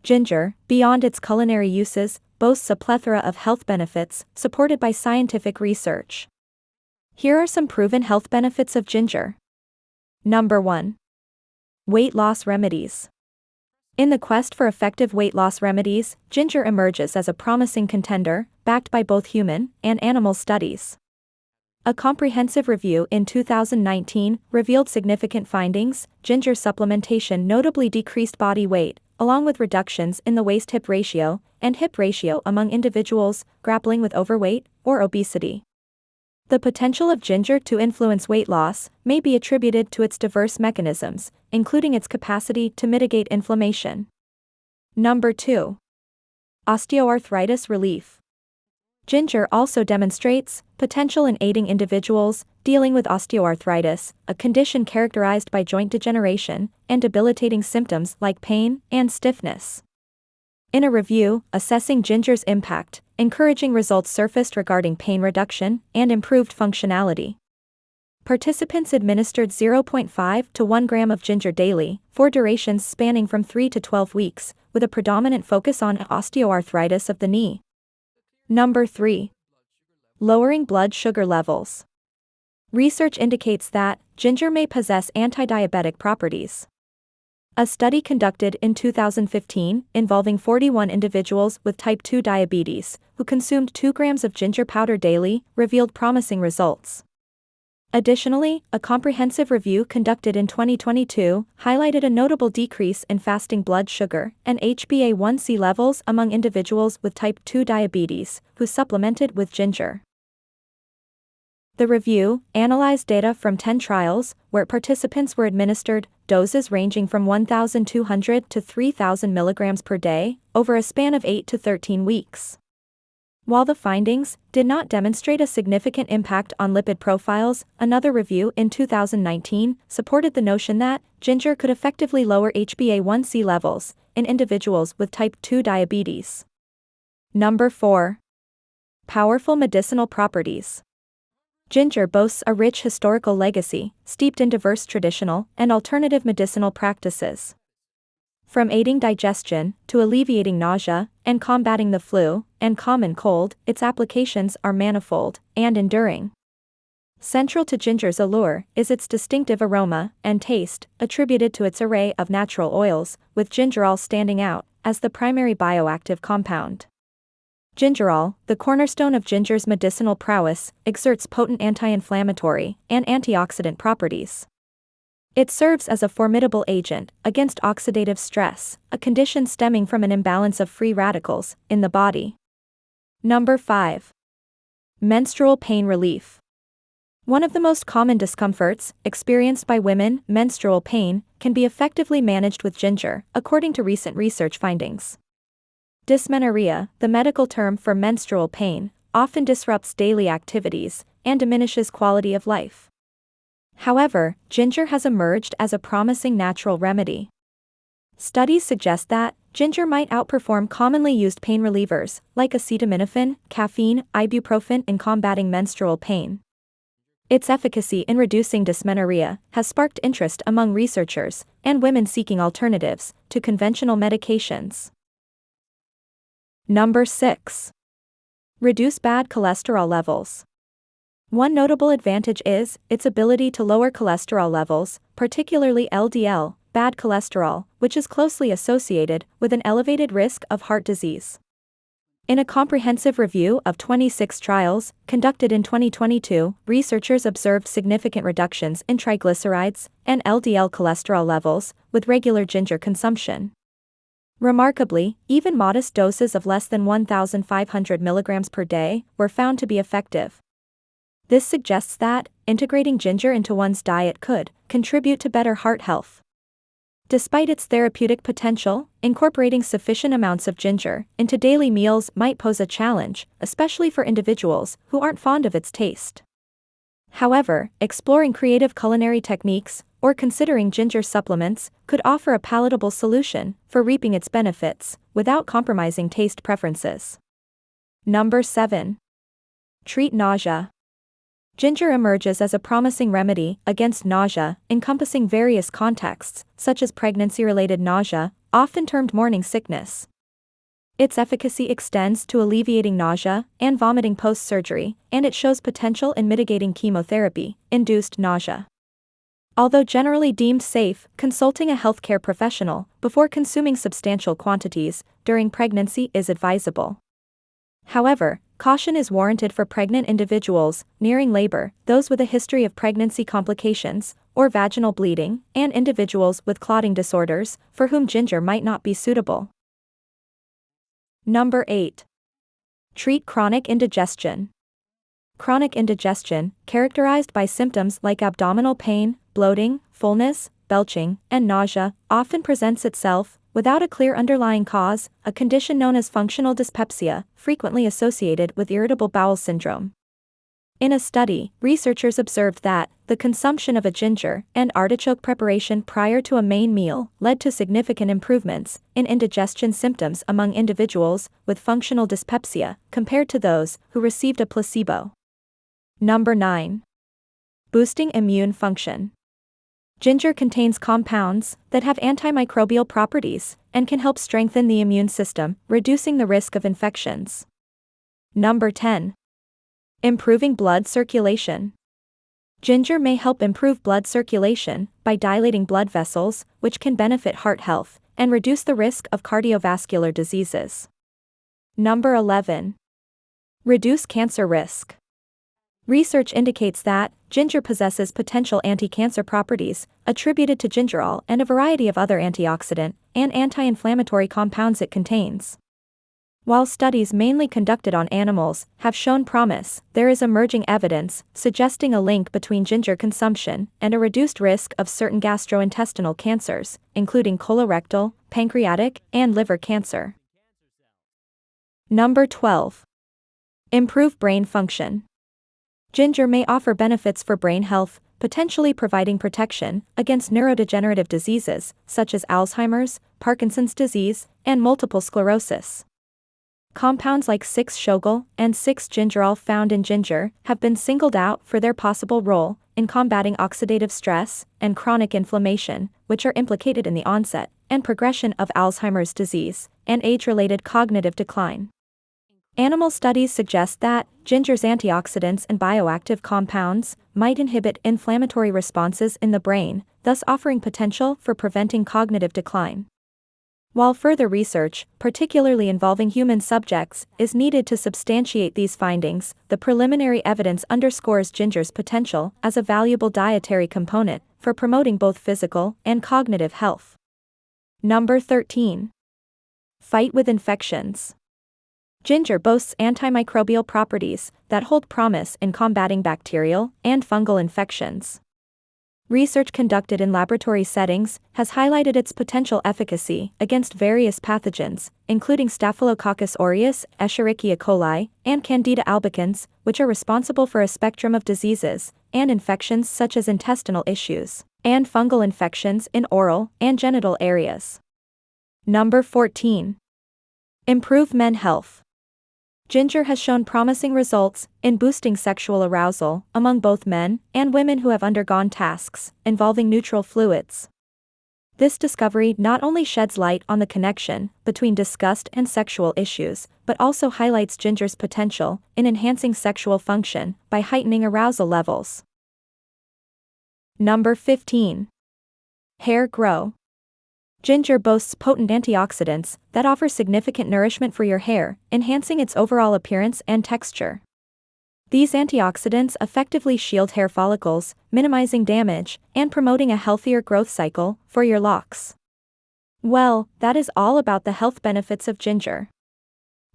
Ginger, beyond its culinary uses, boasts a plethora of health benefits, supported by scientific research. Here are some proven health benefits of ginger. Number 1. Weight loss remedies. In the quest for effective weight loss remedies, ginger emerges as a promising contender, backed by both human and animal studies. A comprehensive review in 2019 revealed significant findings. Ginger supplementation notably decreased body weight, along with reductions in the waist-hip ratio and hip ratio among individuals grappling with overweight or obesity. The potential of ginger to influence weight loss may be attributed to its diverse mechanisms, including its capacity to mitigate inflammation. Number 2. Osteoarthritis Relief. Ginger also demonstrates potential in aiding individuals dealing with osteoarthritis, a condition characterized by joint degeneration and debilitating symptoms like pain and stiffness. In a review assessing ginger's impact, encouraging results surfaced regarding pain reduction and improved functionality. Participants administered 0.5 to 1 gram of ginger daily, for durations spanning from 3 to 12 weeks, with a predominant focus on osteoarthritis of the knee. Number 3. Lowering blood sugar levels. Research indicates that ginger may possess anti-diabetic properties. A study conducted in 2015 involving 41 individuals with type 2 diabetes who consumed 2 grams of ginger powder daily revealed promising results. Additionally, a comprehensive review conducted in 2022 highlighted a notable decrease in fasting blood sugar and HbA1c levels among individuals with type 2 diabetes who supplemented with ginger. The review analyzed data from 10 trials where participants were administered doses ranging from 1,200 to 3,000 milligrams per day over a span of 8 to 13 weeks. While the findings did not demonstrate a significant impact on lipid profiles, another review in 2019 supported the notion that ginger could effectively lower HbA1c levels in individuals with type 2 diabetes. Number 4. Powerful medicinal properties. Ginger boasts a rich historical legacy, steeped in diverse traditional and alternative medicinal practices. From aiding digestion to alleviating nausea and combating the flu and common cold, its applications are manifold and enduring. Central to ginger's allure is its distinctive aroma and taste, attributed to its array of natural oils, with gingerol standing out as the primary bioactive compound. Gingerol, the cornerstone of ginger's medicinal prowess, exerts potent anti-inflammatory and antioxidant properties. It serves as a formidable agent against oxidative stress, a condition stemming from an imbalance of free radicals in the body. Number 5. Menstrual pain relief. One of the most common discomforts experienced by women, menstrual pain, can be effectively managed with ginger, according to recent research findings. Dysmenorrhea, the medical term for menstrual pain, often disrupts daily activities and diminishes quality of life. However, ginger has emerged as a promising natural remedy. Studies suggest that ginger might outperform commonly used pain relievers like acetaminophen, caffeine, ibuprofen in combating menstrual pain. Its efficacy in reducing dysmenorrhea has sparked interest among researchers and women seeking alternatives to conventional medications. Number 6. Reduce bad cholesterol levels. One notable advantage is its ability to lower cholesterol levels, particularly LDL, bad cholesterol, which is closely associated with an elevated risk of heart disease. In a comprehensive review of 26 trials conducted in 2022, researchers observed significant reductions in triglycerides and LDL cholesterol levels with regular ginger consumption. Remarkably, even modest doses of less than 1,500 milligrams per day were found to be effective. This suggests that integrating ginger into one's diet could contribute to better heart health. Despite its therapeutic potential, incorporating sufficient amounts of ginger into daily meals might pose a challenge, especially for individuals who aren't fond of its taste. However, exploring creative culinary techniques or considering ginger supplements could offer a palatable solution for reaping its benefits without compromising taste preferences. Number 7. Treat nausea. Ginger emerges as a promising remedy against nausea, encompassing various contexts, such as pregnancy-related nausea, often termed morning sickness. Its efficacy extends to alleviating nausea and vomiting post-surgery, and it shows potential in mitigating chemotherapy-induced nausea. Although generally deemed safe, consulting a healthcare professional before consuming substantial quantities during pregnancy is advisable. However, caution is warranted for pregnant individuals nearing labor, those with a history of pregnancy complications or vaginal bleeding, and individuals with clotting disorders for whom ginger might not be suitable. Number 8. Treat chronic indigestion. Chronic indigestion, characterized by symptoms like abdominal pain, bloating, fullness, belching, and nausea, often presents itself, without a clear underlying cause, a condition known as functional dyspepsia, frequently associated with irritable bowel syndrome. In a study, researchers observed that the consumption of a ginger and artichoke preparation prior to a main meal led to significant improvements in indigestion symptoms among individuals with functional dyspepsia compared to those who received a placebo. Number 9. Boosting immune function. Ginger contains compounds that have antimicrobial properties and can help strengthen the immune system, reducing the risk of infections. Number 10. Improving blood circulation. Ginger may help improve blood circulation by dilating blood vessels, which can benefit heart health and reduce the risk of cardiovascular diseases. Number 11. Reduce cancer risk. Research indicates that ginger possesses potential anti-cancer properties attributed to gingerol and a variety of other antioxidant and anti-inflammatory compounds it contains. While studies mainly conducted on animals have shown promise, there is emerging evidence suggesting a link between ginger consumption and a reduced risk of certain gastrointestinal cancers, including colorectal, pancreatic, and liver cancer. Number 12. Improve brain function. Ginger may offer benefits for brain health, potentially providing protection against neurodegenerative diseases such as Alzheimer's, Parkinson's disease, and multiple sclerosis. Compounds like 6-Shogal and 6-Gingerol found in ginger have been singled out for their possible role in combating oxidative stress and chronic inflammation, which are implicated in the onset and progression of Alzheimer's disease and age-related cognitive decline. Animal studies suggest that ginger's antioxidants and bioactive compounds might inhibit inflammatory responses in the brain, thus offering potential for preventing cognitive decline. While further research, particularly involving human subjects, is needed to substantiate these findings, the preliminary evidence underscores ginger's potential as a valuable dietary component for promoting both physical and cognitive health. Number 13. Fight with infections. Ginger boasts antimicrobial properties that hold promise in combating bacterial and fungal infections. Research conducted in laboratory settings has highlighted its potential efficacy against various pathogens, including Staphylococcus aureus, Escherichia coli, and Candida albicans, which are responsible for a spectrum of diseases and infections such as intestinal issues and fungal infections in oral and genital areas. Number 14. Improve men's health. Ginger has shown promising results in boosting sexual arousal among both men and women who have undergone tasks involving neutral fluids. This discovery not only sheds light on the connection between disgust and sexual issues, but also highlights ginger's potential in enhancing sexual function by heightening arousal levels. Number 15. Hair grow. Ginger boasts potent antioxidants that offer significant nourishment for your hair, enhancing its overall appearance and texture. These antioxidants effectively shield hair follicles, minimizing damage and promoting a healthier growth cycle for your locks. Well, that is all about the health benefits of ginger.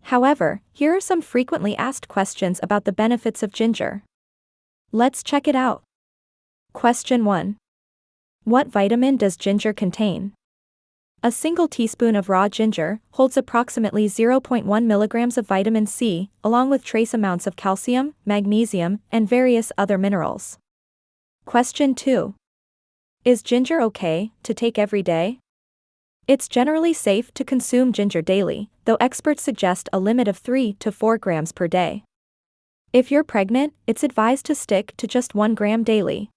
However, here are some frequently asked questions about the benefits of ginger. Let's check it out. Question 1. What vitamin does ginger contain? A single teaspoon of raw ginger holds approximately 0.1 milligrams of vitamin C, along with trace amounts of calcium, magnesium, and various other minerals. Question 2. Is ginger okay to take every day? It's generally safe to consume ginger daily, though experts suggest a limit of 3 to 4 grams per day. If you're pregnant, it's advised to stick to just 1 gram daily.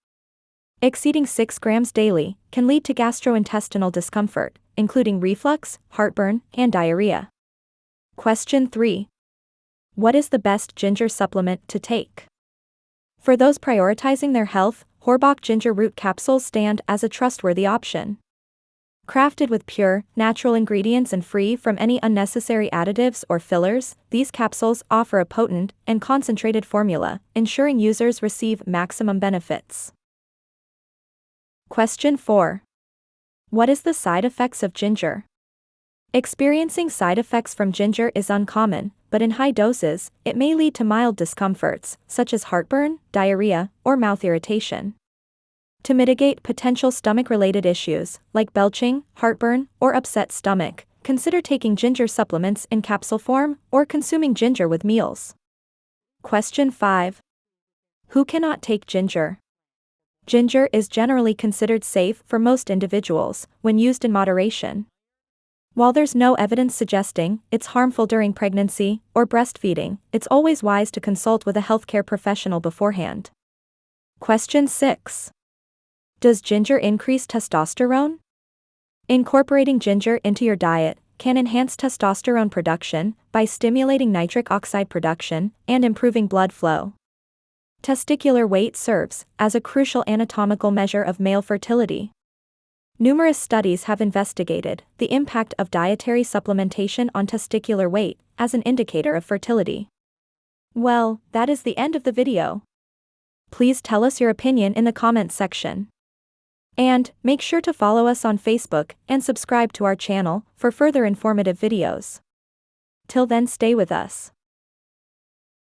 Exceeding 6 grams daily can lead to gastrointestinal discomfort, including reflux, heartburn, and diarrhea. Question 3. What is the best ginger supplement to take? For those prioritizing their health, Horbach ginger root capsules stand as a trustworthy option. Crafted with pure, natural ingredients and free from any unnecessary additives or fillers, these capsules offer a potent and concentrated formula, ensuring users receive maximum benefits. Question 4. What is the side effects of ginger? Experiencing side effects from ginger is uncommon, but in high doses, it may lead to mild discomforts, such as heartburn, diarrhea, or mouth irritation. To mitigate potential stomach-related issues, like belching, heartburn, or upset stomach, consider taking ginger supplements in capsule form or consuming ginger with meals. Question 5. Who cannot take ginger? Ginger is generally considered safe for most individuals when used in moderation. While there's no evidence suggesting it's harmful during pregnancy or breastfeeding, it's always wise to consult with a healthcare professional beforehand. Question 6. Does ginger increase testosterone? Incorporating ginger into your diet can enhance testosterone production by stimulating nitric oxide production and improving blood flow. Testicular weight serves as a crucial anatomical measure of male fertility. Numerous studies have investigated the impact of dietary supplementation on testicular weight as an indicator of fertility. Well, that is the end of the video. Please tell us your opinion in the comments section. And make sure to follow us on Facebook and subscribe to our channel for further informative videos. Till then, stay with us.